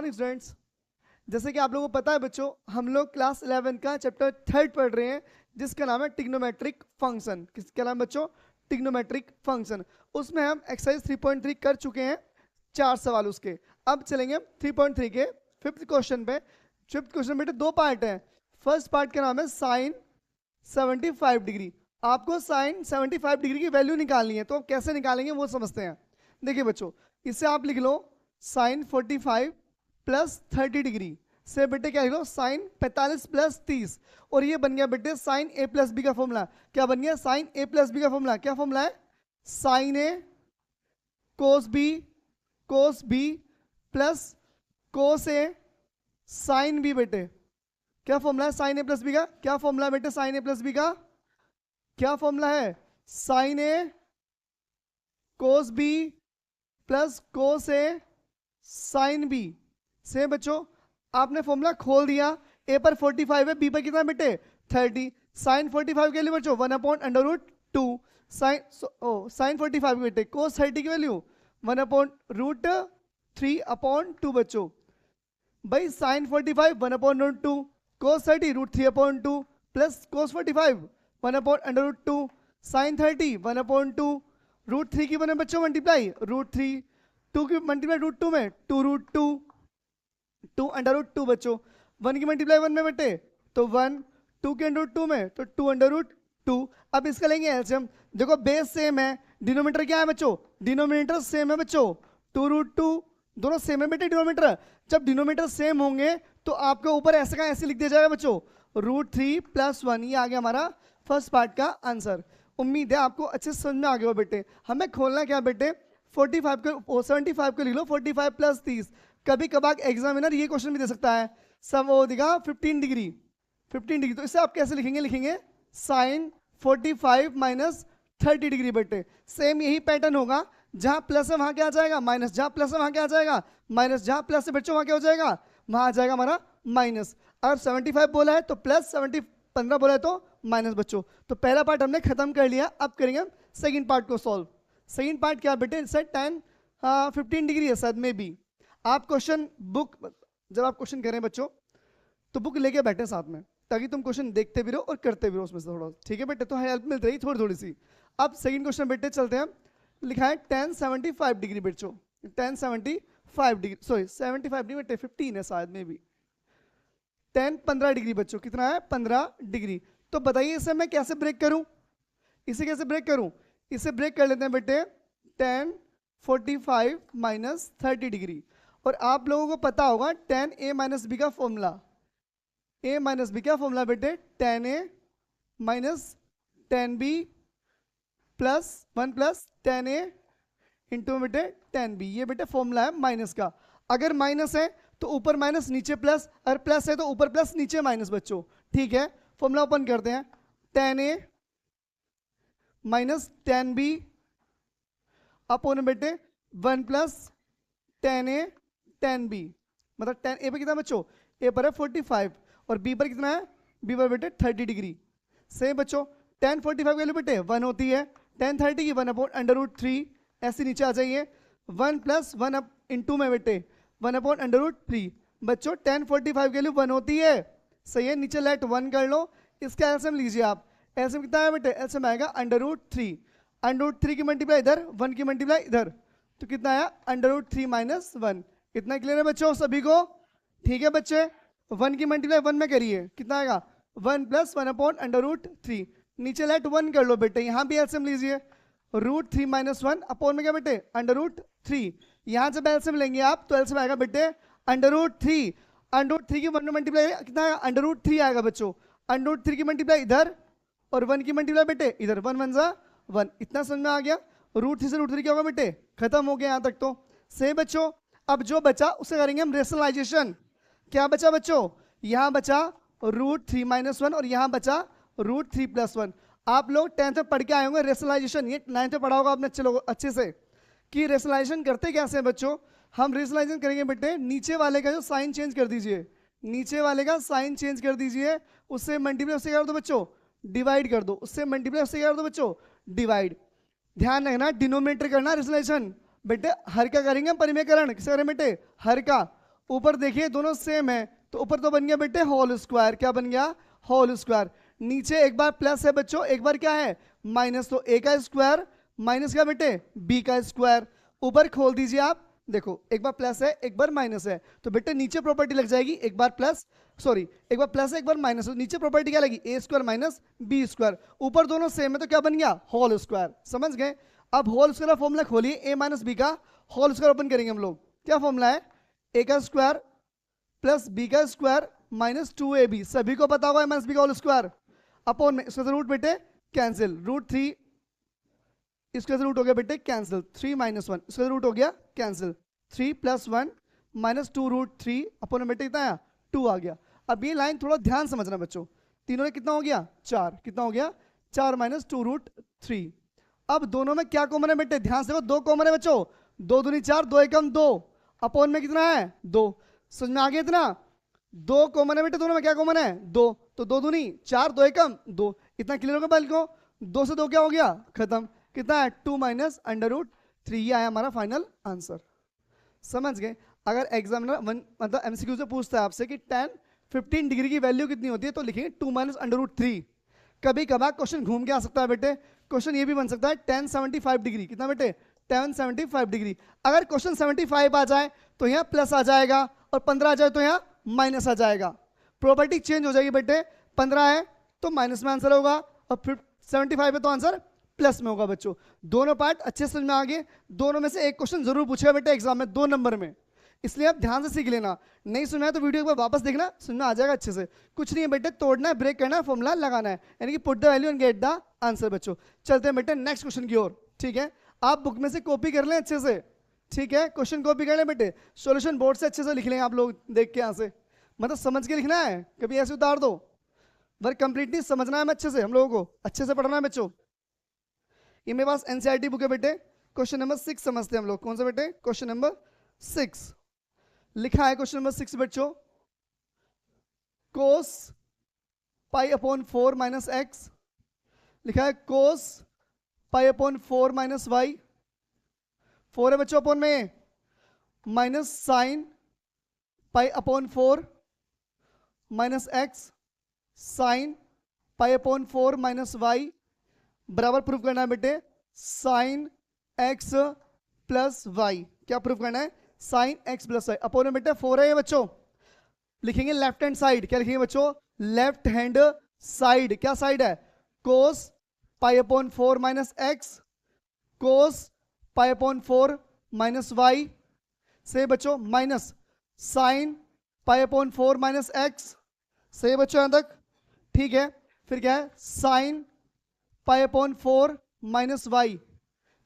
Morning students. जैसे कि आप लोगों को पता है बच्चों, हम लोग क्लास 11 का चैप्टर 3 पढ़ रहे हैं जिसका नाम है ट्रिग्नोमेट्रिक फंक्शन। किसका नाम बच्चों? Trigonometric function. उसमें हम एक्सरसाइज 3.3 कर चुके हैं, 4 सवाल उसके। अब चलेंगे हम 3.3 के 5th क्वेश्चन पे। 5th क्वेश्चन बेटे 2 पार्ट है। फर्स्ट पार्ट का नाम है साइन 75 डिग्री। आपको साइन 75 डिग्री की वैल्यू निकालनी है, तो कैसे निकालेंगे वो समझते हैं। देखिए बच्चों, इसे आप लिख लो साइन 45 प्लस 30 डिग्री से बेटे क्या लिख लो साइन 45 प्लस 30, और ये बन गया बेटे साइन ए प्लस बी का फॉर्मूला। क्या बन गया? साइन ए प्लस बी का फॉर्मूला। क्या फॉर्मूला है? साइन ए कोस बी प्लस कोस ए साइन बी। बेटे क्या फॉर्मूला है साइन ए प्लस बी का? क्या फॉर्मूला है बेटे साइन ए प्लस बी का? क्या फॉर्मूला है? साइन ए कोस बी प्लस कोस ए साइन बी। से बच्चों आपने फॉर्मूला खोल दिया। ए पर 45 है, बी पर कितना बेटे 30। साइन 45 के लिए बच्चों 1/√2 साइन 45 बेटे कोस 30 की वैल्यू 1/√3/2 बच्चों। भाई साइन 45 1/√2 कोस 30 √3/2 प्लस कोस 45 1/√2 साइन 30 1/2 √3 की बने बच्चों मल्टीप्लाई √3 2 की मल्टीप्लाई √2 में 2√2 2/√2 बच्चों। 1 की मल्टीप्लाई 1 में बेटे तो 1, 2 के √2 में तो 2/√2। अब इसका लेंगे एलसीएम। देखो बेस सेम है, डिनोमिनेटर क्या है बच्चों? डिनोमिनेटर सेम है बच्चों, 2√2 दोनों सेम है बेटे डिनोमिनेटर। जब डिनोमिनेटर सेम होंगे तो आपके ऊपर ऐसे का ऐसे लिख दिया जाएगा बच्चों √3 + 1। ये आ गया हमारा फर्स्ट पार्ट का आंसर। उम्मीद है आपको अच्छे से समझ में आ गया हो बेटे। हमें खोलना क्या बेटे 75 को लिख लो 45 + 30। कभी कभार एग्जामिनर ये क्वेश्चन भी दे सकता है, सब वो देगा 15 डिग्री। तो इसे आप कैसे लिखेंगे साइन 45 - 30 डिग्री बेटे। सेम यही पैटर्न होगा, जहां प्लस है वहां क्या आ जाएगा माइनस, जहां प्लस है वहां क्या आ जाएगा माइनस, जहां प्लस है बच्चों वहां क्या हो जाएगा वहां आ जाएगा हमारा माइनस। अगर 75 बोला है तो प्लस, 15 बोला है तो माइनस बच्चों। तो पहला पार्ट हमने खत्म कर लिया। अब करेंगे हम सेकंड पार्ट को सॉल्व। सेकंड पार्ट क्या बेटे सर 15 डिग्री है शायद में भी। आप क्वेश्चन बुक जब आप क्वेश्चन करें बच्चों तो बुक लेके बैठे साथ में, ताकि तुम क्वेश्चन देखते भी रहो और करते भी रहो उसमें से थोड़ा, ठीक है बेटे? तो हेल्प मिल रही थोड़ी सी। अब सेकंड क्वेश्चन बेटे चलते हैं। लिखा है 1075 डिग्री बच्चों, 1075 डिग्री, सॉरी 75 डिग्री बेटे 15 है शायद में भी। 15 डिग्री बच्चों, कितना है 15 डिग्री। तो बताइए इसे मैं कैसे ब्रेक करूं? इसे कैसे ब्रेक करूं? इसे ब्रेक कर लेते हैं बेटे 1045 - 30 डिग्री। और आप लोगों को पता होगा 10a - b का फॉर्मूला। a - b क्या फॉर्मूला बेटे 10a - 10b + 1 + 10a इंटू बेटे 10b। ये बेटे फॉर्मूला है माइनस का। अगर माइनस है तो ऊपर माइनस नीचे प्लस, अगर प्लस है तो ऊपर प्लस नीचे माइनस बच्चों, ठीक है? फॉर्मूला ओपन करते हैं 10a - 10b अपॉन बेटे 1 + 10a 10b। मतलब 10a पे कितना बच्चों? a पर है 45 और b पर कितना है? b पर बेटे 30 डिग्री। सेम बच्चों 1045 वैल्यू बेटे 1 होती है, 1030 की 1/√3 ऐसे नीचे आ जाइए। 1 + 1 इंटू में बेटे 1/√3 बच्चों 1045 वैल्यू 1 होती है, सही है? नीचे लेट 1 कर लो। इसका एलसीएम लीजिए आप। एलसीएम कितना है बेटे? एलसीएम आएगा √3। √3 की मल्टीप्लाई इधर, 1 की मल्टीप्लाई इधर, तो कितना आया √3 - 1। इतना क्लियर है बच्चों सभी को? ठीक है बच्चे, 1 की मल्टीप्लाई 1 में करिए, कितना आएगा 1 + 1/√3। नीचे लेट 1 कर लो बेटे, यहां भी एलसीएम लीजिए √3 - 1 अपॉन में क्या बेटे √3। यहां जब एलसीएम लेंगे आप तो एलसीएम आएगा बेटे √3। √3 की 1 में मल्टीप्लाई कितना आएगा √3 आएगा बच्चों। √3 की मल्टीप्लाई इधर और 1 की मल्टीप्लाई बेटे इधर, 1 1 = 1। इतना समझ में आ गया? √3 से √3 क्या होगा बेटे? खत्म हो गया यहां तक तो। सही बच्चों, अब जो बचा उसे करेंगे हम रेशनलाइजेशन। क्या बचा बच्चों? यहां बचा √3 - 1 और यहां बचा √3 + 1। आप लोग 10th में पढ़ के आए होंगे रेशनलाइजेशन, ये 9th में पढ़ा होगा आपने अच्छे से कि रेशनलाइजेशन करते कैसे हैं बच्चों। हम रेशनलाइजेशन करेंगे बेटे, नीचे वाले का जो साइन चेंज कर दीजिए, नीचे वाले का साइन चेंज कर दीजिए, उससे मल्टीप्लाई उससे क्या कर दो बच्चों डिवाइड कर दो, उससे मल्टीप्लाई उससे क्या कर दो बच्चों डिवाइड। ध्यान रखना डिनोमिनेटर करना रेशनलाइजेशन बेटे, हर का करेंगे हम परिमेयकरण। किसे करें बेटे? हर का। ऊपर देखिए दोनों सेम है, तो ऊपर तो बन गया बेटे होल स्क्वायर। क्या बन गया? Whole square. नीचे एक बार प्लस है बच्चों, एक बार क्या है? माइनस। तो ए का स्क्वायर माइनस क्या बेटे? बी का स्क्वायर। ऊपर खोल दीजिए आप, देखो एक बार प्लस है एक बार माइनस है, तो बेटे नीचे प्रॉपर्टी लग जाएगी, एक बार प्लस सॉरी एक बार प्लस है एक बार माइनस, तो नीचे प्रॉपर्टी क्या लगी? A square minus B square. ऊपर दोनों सेम है तो क्या बन गया? Whole square. समझ गए? अब होल स्क्वायर का फॉर्मूला खोलिए, ए माइनस बी का होल स्क्वायर ओपन करेंगे हम लोग। क्या फॉर्मूला है? ए का स्क्वायर प्लस बी का स्क्वायर माइनस 2ab, सभी को पता होगा माइनस बी का होल स्क्वायर, अपॉन में इसका रूट बेटे कैंसिल, रूट 3 इसका रूट हो गया बेटे कैंसिल, 3 माइनस 1 इसका रूट हो गया cancel, 3 plus 1 minus 2 root 3 upon में बेटे कितना आया? 2 आ गया। अब ये लाइन थोड़ा ध्यान समझना बच्चों, तीनों में कितना हो गया? 4। कितना हो गया? 4 माइनस 2 रूट 3। अब दोनों में क्या कॉमन है बेटे? ध्यान से देखो, 2 कॉमन है बच्चों, 2 दूनी 4 2 एकम 2 अपॉन में कितना है? 2। समझ में आ गया इतना? 2 कॉमन है बेटे, दोनों में क्या कॉमन है? 2, तो 2 दूनी 4 2 एकम 2। इतना क्लियर हो गया बल को? 2 से 2 क्या हो गया? खत्म। कितना है? 2 माइनस अंडर रूट 3। ये आया हमारा फाइनल आंसर। समझ गए? अगर एग्जामिनर मतलब एमसीक्यू से पूछता है आपसे कि 10-15 डिग्री की वैल्यू कितनी होती है, तो लिखेंगे 2 माइनस अंडर रूट 3। कभी कभार क्वेश्चन घूम के आ सकता है बेटे, क्वेश्चन ये भी बन सकता है 1075 डिग्री। कितना बेटे? 1075 डिग्री। अगर क्वेश्चन 75 आ जाए तो यहाँ प्लस आ जाएगा, और 15 आ जाए तो यहाँ माइनस आ जाएगा। प्रॉपर्टी चेंज हो जाएगी बेटे, 15 है तो माइनस में आंसर होगा, और फिर 75 है तो आंसर प्लस में होगा। बच्चों दोनों पार्ट अच्छे से समझ में आ गए। दोनों में से एक क्वेश्चन जरूर पूछेगा बेटे एग्जाम में 2 नंबर में, इसलिए आप ध्यान से सीख लेना। नहीं सुना है तो वीडियो एक बार वापस देखना, सुनना आ जाएगा अच्छे से। कुछ नहीं है बेटे, तोड़ना है, ब्रेक करना है, फॉर्मूला लगाना है, यानी कि put the value and get the answer. बच्चों चलते हैं बेटे नेक्स्ट क्वेश्चन की ओर। ठीक है, आप बुक में से कॉपी कर लें अच्छे से। ठीक है, क्वेश्चन कॉपी कर लें बेटे, सॉल्यूशन बोर्ड से अच्छे से लिख लें आप लोग, देख के यहाँ से, मतलब समझ के लिखना है, कभी ऐसे उतार दो। वर्क कंप्लीटली समझना है अच्छे से, हम लोगों को अच्छे से पढ़ना है बच्चों। ये मेरे पास एनसीईआरटी बुक है बेटे, क्वेश्चन नंबर 6 समझते हैं हम लोग। कौन सा बेटे? क्वेश्चन नंबर 6 लिखा है। क्वेश्चन नंबर 6 बच्चों, cos pi upon 4 minus X लिखा है, cos pi upon 4 minus Y, 4 है बच्चों अपॉन में, minus sine pi upon 4 minus X sine pi upon 4 minus Y बराबर प्रूफ करना है बेटे साइन एक्स प्लस वाई। क्या प्रूफ करना है? Sine X plus Y. Upon में बेटे 4 है ये बच्चों, लिखेंगे लेफ्ट हैंड साइड। क्या लिखेंगे बच्चों? Left hand side. क्या साइड है? Cos pi upon 4 minus X, cos pi upon 4 minus Y से बच्चों minus sine pi upon 4 minus X. सही बच्चों यहां तक? ठीक है, फिर क्या है? Sine pi upon 4 minus Y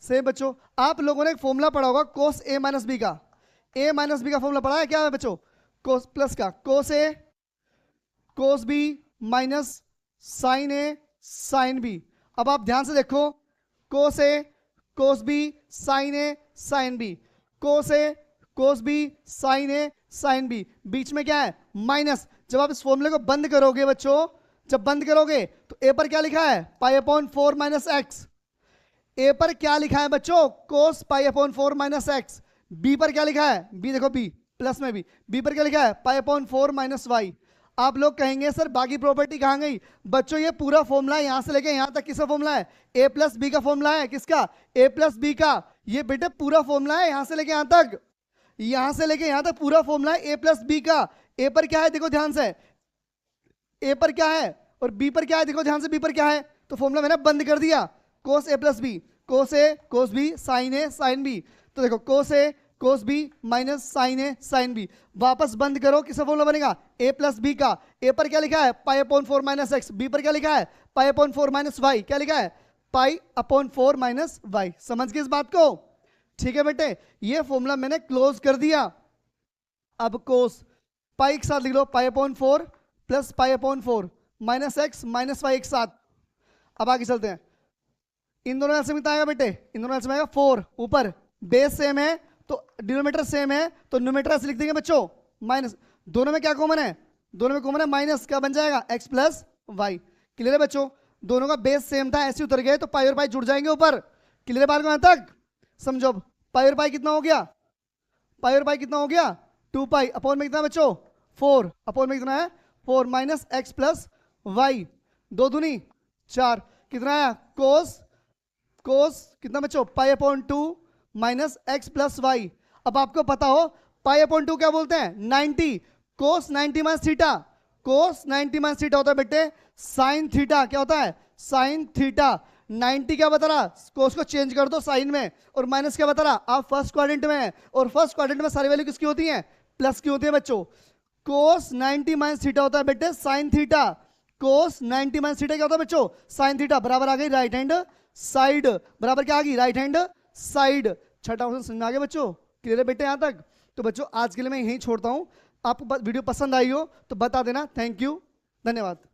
से बच्चों, आप लोगों ने एक फॉर्मूला पढ़ा होगा कोस ए माइनस बी का। ए माइनस बी का फॉर्मूला पढ़ा है क्या है बच्चों? कोस प्लस का कोस ए कोस बी माइनस साइन ए साइन बी। अब आप ध्यान से देखो, कोस ए कोस बी साइन ए साइन बी, कोस ए कोस बी साइन ए साइन बी, बीच में क्या है? माइनस। जब आप इस फॉर्मूले को बंद करोगे बच्चों, जब बंद करोगे तो ए पर क्या लिखा है? Pi upon 4 minus x. A पर क्या लिखा है बच्चों? Cos pi upon 4 minus x. B पर क्या लिखा है? बी देखो, बी प्लस में बी पर क्या लिखा है? Pi upon 4 minus Y. आप लोग कहेंगे सर बाकी प्रॉपर्टी कहां गई? बच्चों ये पूरा फॉर्मूला यहां से लेके यहां तक किसका फॉर्मूला है? ए प्लस बी का फॉर्मूला है। किसका? ए प्लस बी का। ये बेटे पूरा फॉर्मूला है यहां से लेके यहां तक, यहां से लेके यहां तक पूरा फॉर्मूला है ए प्लस बी का। ए पर क्या है देखो ध्यान से, ए पर क्या है और बी पर क्या है देखो ध्यान से, बी पर क्या है, तो फॉर्मूला मैंने बंद कर दिया। कोस ए प्लस बी, कोस ए कोस बी साइन ए साइन बी, तो देखो कोस ए कोस बी माइनस साइन ए साइन बी। वापस बंद करो, किसका फॉर्मूला बनेगा? ए प्लस बी का। ए पर क्या लिखा है? Pi upon 4 minus x. B पर क्या लिखा है? Pi upon 4 minus Y. क्या लिखा है? Pi upon 4 minus Y. समझ गए इस बात को? ठीक है बेटे, ये फॉर्मूला मैंने क्लोज कर दिया। अब कोस पाई के साथ लिख लो, pi upon 4 plus pi upon 4 minus x minus y एक साथ। अब आगे चलते हैं, इन दोनों एलसीएम कितना आएगा बेटे? इन दोनों एलसीएम आएगा 4। ऊपर बेस सेम है तो डिनोमिनेटर सेम है, तो न्यूमरेटर ऐसे लिख देंगे बच्चों माइनस। दोनों में क्या कॉमन है? दोनों में कॉमन है माइनस। क्या बन जाएगा? X plus Y. क्लियर है बच्चों? दोनों का बेस सेम था, ऐसे उतर गए तो पाई और पाई जुड़ जाएंगे ऊपर। क्लियर है बात को यहां तक? समझो, पाई और पाई कितना हो गया? पाई और पाई कितना हो गया? 2 पाई अपॉन में कितना बच्चों 4 अपॉन में कितना है 4 माइनस एक्स प्लस वाई 2 दूनी 4 कितना आया कोस कितना बच्चों pi upon 2 minus X plus Y. अब आपको पता हो पाई अपॉन 2 क्या बोलते हैं 90 कोस 90 minus theta cos 90 minus theta होता है बेटे साइन थीटा क्या होता है साइन थीटा 90 क्या बता रहा कोस को चेंज कर दो साइन में और माइनस क्या बता रहा आप फर्स्ट क्वाड्रेंट में है और फर्स्ट क्वाड्रेंट में सारी वैल्यू किसकी होती है प्लस की होती है बच्चों। कोस 90 माइनस थीटा होता है बेटे sine theta cos 90 minus theta क्या होता है बच्चों साइन थीटा बराबर आ गई राइट हैंड साइड बराबर क्या आ गई राइट हैंड साइड। छठा ऑप्शन समझ में आ गया बच्चों क्लियर है बेटे यहां तक। तो बच्चों आज के लिए मैं यहीं छोड़ता हूं आपको वीडियो पसंद आई हो तो बता देना। थैंक यू धन्यवाद।